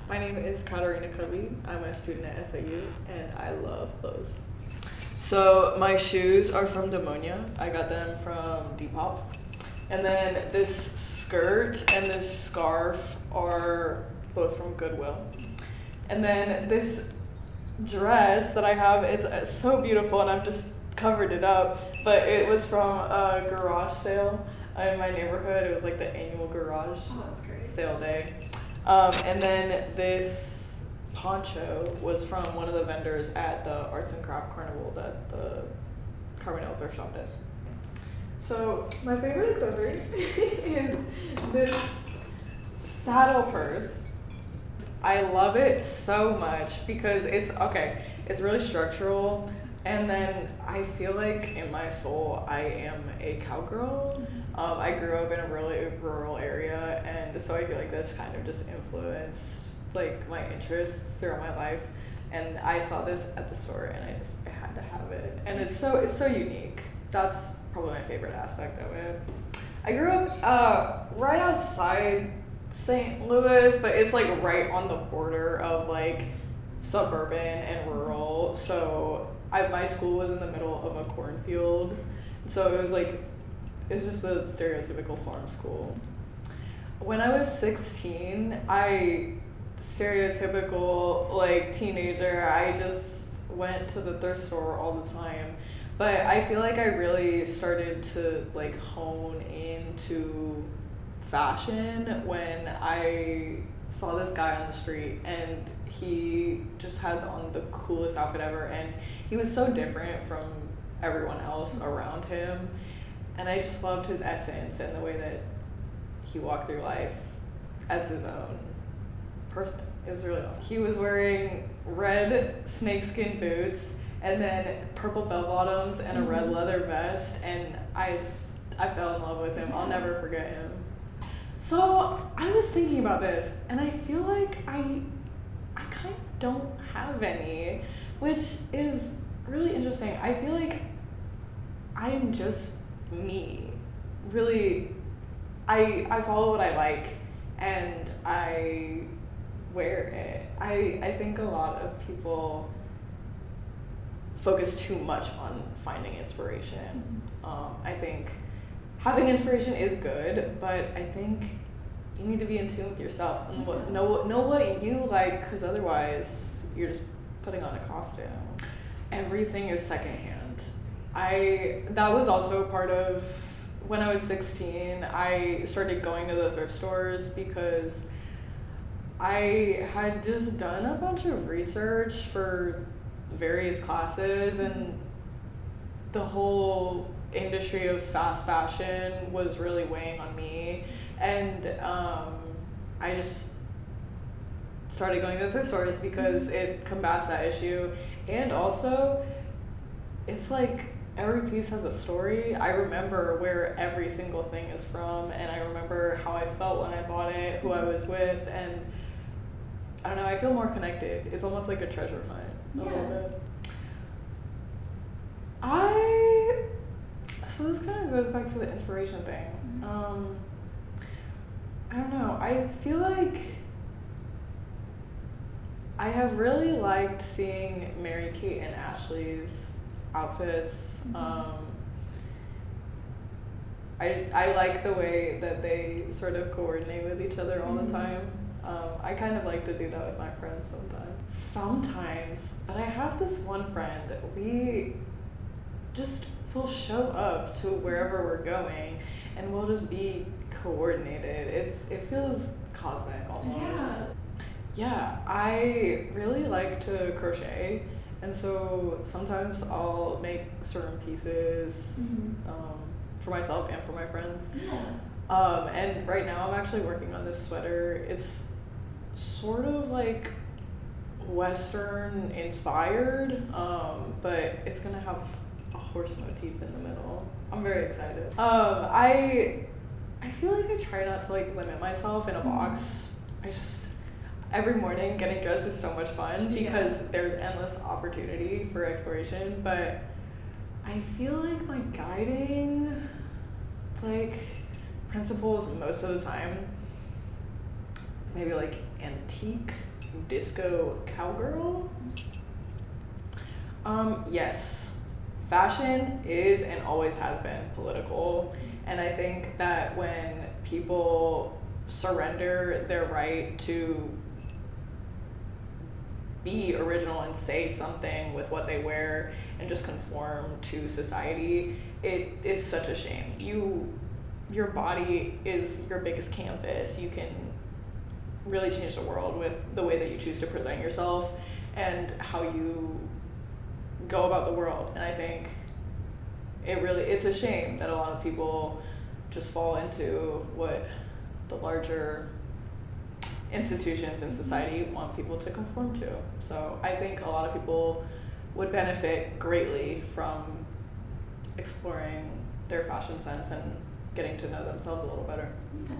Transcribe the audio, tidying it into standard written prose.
My name is Katarina Covey. I'm a student at SIU and I love clothes. So my shoes are from Demonia. I got them from Depop. And then this skirt and this scarf are both from Goodwill. And then this dress that I have, it's so beautiful and I've just covered it up, but it was from a garage sale in my neighborhood. It was like the annual garage sale day. And then this poncho was from one of the vendors at the Arts and Craft Carnival that the Carbondale thrift shop did. So my favorite accessory is this saddle purse. I love it so much because it's really structural, and then I feel like in my soul I am a cowgirl. I grew up in a really rural area, and so I feel like this kind of just influenced like my interests throughout my life. And I saw this at the store, and I had to have it, and it's so unique. That's probably my favorite aspect of it. I grew up right outside St. Louis, but it's like right on the border of like suburban and rural. So my school was in the middle of a cornfield, so it was just a stereotypical farm school. When I was 16, stereotypical like teenager, I just went to the thrift store all the time. But I feel like I really started to like hone into fashion when I saw this guy on the street, and he just had on the coolest outfit ever, and he was so different from everyone else around him, and I just loved his essence and the way that he walked through life as his own person. It was really awesome. He was wearing red snakeskin boots and then purple bell bottoms and a red leather vest, and I fell in love with him. I'll never forget him. So I was thinking about this, and I feel like I kind of don't have any, which is really interesting. I feel like I'm just me. Really, I follow what I like, and I wear it. I think a lot of people focus too much on finding inspiration. I think having inspiration is good, but I think you need to be in tune with yourself and know what you like, because otherwise you're just putting on a costume. Everything is secondhand. That was also part of when I was 16. I started going to the thrift stores because I had just done a bunch of research for various classes, and the whole industry of fast fashion was really weighing on me, and I just started going to the thrift stores because it combats that issue, and also it's like every piece has a story. I remember where every single thing is from, and I remember how I felt when I bought it, who I was with, and I don't know, I feel more connected. It's almost like a treasure hunt a little bit. So this kind of goes back to the inspiration thing. I don't know. I feel like I have really liked seeing Mary Kate and Ashley's outfits. I like the way that they sort of coordinate with each other all the time. I kind of like to do that with my friends sometimes. But I have this one friend, we just will show up to wherever we're going, and we'll just be coordinated. It feels cosmic almost. Yeah, I really like to crochet, and so sometimes I'll make certain pieces for myself and for my friends. And right now I'm actually working on this sweater. It's sort of like Western inspired, but it's gonna have a horse motif in the middle. I'm very excited. I feel like I try not to like limit myself in a box. Every morning getting dressed is so much fun because there's endless opportunity for exploration, but I feel like my guiding like principles most of the time is maybe like antique disco cowgirl. Yes, fashion is and always has been political, and I think that when people surrender their right to be original and say something with what they wear and just conform to society, it is such a shame. Your body is your biggest canvas. You can really change the world with the way that you choose to present yourself and how you go about the world. And I think it's a shame that a lot of people just fall into what the larger institutions in society want people to conform to. So I think a lot of people would benefit greatly from exploring their fashion sense and getting to know themselves a little better. Yeah.